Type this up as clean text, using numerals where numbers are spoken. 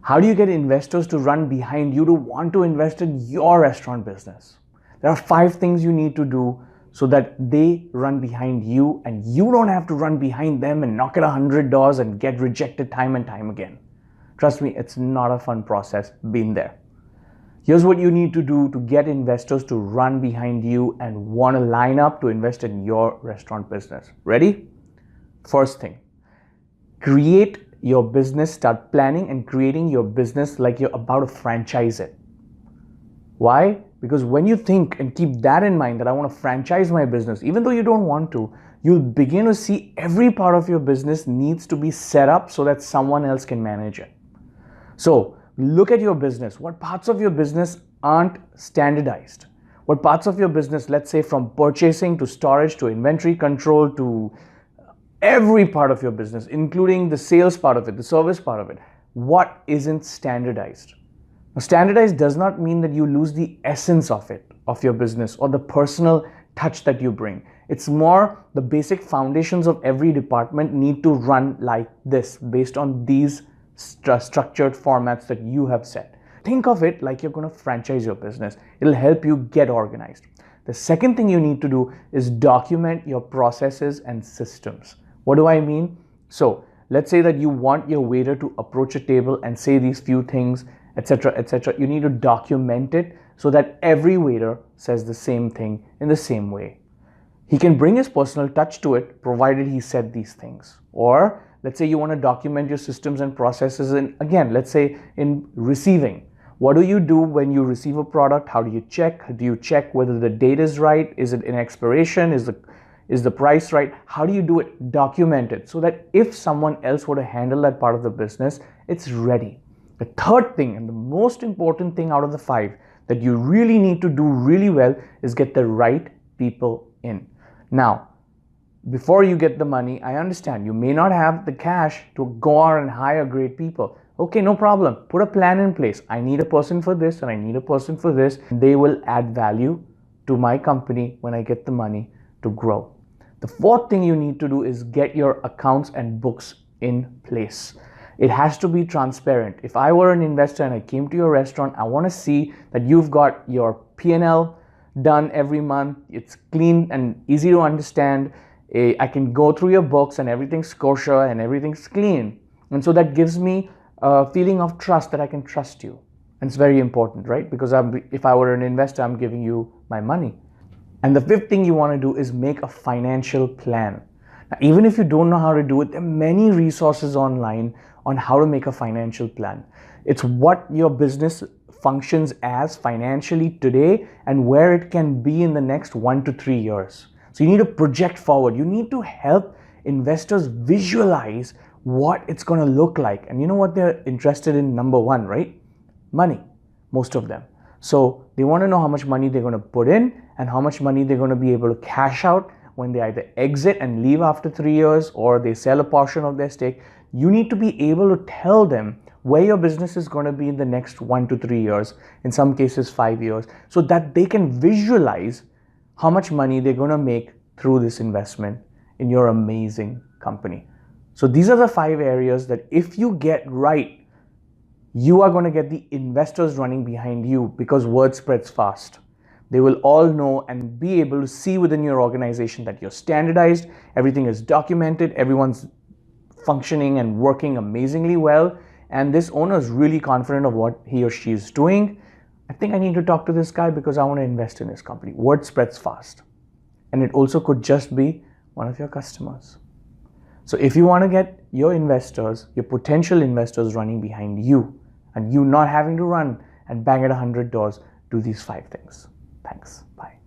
How do you get investors to run behind you to want to invest in your restaurant business? There are 5 things you need to do so that they run behind you and you don't have to run behind them and knock at 100 doors and get rejected time and time again. Trust me, it's not a fun process. Been there. Here's what you need to do to get investors to run behind you and want to line up to invest in your restaurant business. Ready? First thing, create your business. Start planning and creating your business like you're about to franchise it. Why? Because when you think and keep that in mind, that I want to franchise my business, even though you don't want to, you'll begin to see every part of your business needs to be set up so that someone else can manage it. So look at your business. What parts of your business aren't standardized? What parts of your business, let's say from purchasing to storage to inventory control to every part of your business, including the sales part of it, the service part of it, what isn't standardized? Now, standardized does not mean that you lose the essence of it, of your business, or the personal touch that you bring. It's more the basic foundations of every department need to run like this, based on these structured formats that you have set. Think of it like you're going to franchise your business. It'll help you get organized. The second thing you need to do is document your processes and systems. What do I mean? So let's say that you want your waiter to approach a table and say these few things, etc., etc. You need to document it so that every waiter says the same thing in the same way. He can bring his personal touch to it, provided he said these things. Or let's say you want to document your systems and processes in, again, let's say in receiving. What do you do when you receive a product? How do you check? Do you check whether the date is right? Is it in expiration? Is the price right? How do you do it? Document it so that if someone else were to handle that part of the business, it's ready. The third thing and the most important thing out of the 5 that you really need to do really well is get the right people in. Now, before you get the money, I understand you may not have the cash to go out and hire great people. Okay, no problem. Put a plan in place. I need a person for this and I need a person for this. They will add value to my company when I get the money to grow. The fourth thing you need to do is get your accounts and books in place. It has to be transparent. If I were an investor and I came to your restaurant, I want to see that you've got your P&L done every month. It's clean and easy to understand. I can go through your books and everything's kosher and everything's clean. And so that gives me a feeling of trust that I can trust you. And it's very important, right? Because if I were an investor, I'm giving you my money. And the 5th thing you want to do is make a financial plan. Now, even if you don't know how to do it, there are many resources online on how to make a financial plan. It's what your business functions as financially today and where it can be in the next 1 to 3 years. So you need to project forward. You need to help investors visualize what it's going to look like. And you know what they're interested in? Number 1, right? Money, most of them. So they want to know how much money they're going to put in and how much money they're going to be able to cash out when they either exit and leave after 3 years or they sell a portion of their stake. You need to be able to tell them where your business is going to be in the next 1 to 3 years, in some cases 5 years, so that they can visualize how much money they're going to make through this investment in your amazing company. So these are the 5 areas that if you get right, you are going to get the investors running behind you, because word spreads fast. They will all know and be able to see within your organization that you're standardized, everything is documented, everyone's functioning and working amazingly well, and this owner is really confident of what he or she is doing. I think I need to talk to this guy because I want to invest in his company. Word spreads fast. And it also could just be one of your customers. So if you want to get your investors, your potential investors running behind you, and you not having to run and bang at 100 doors, do these 5 things. Thanks. Bye.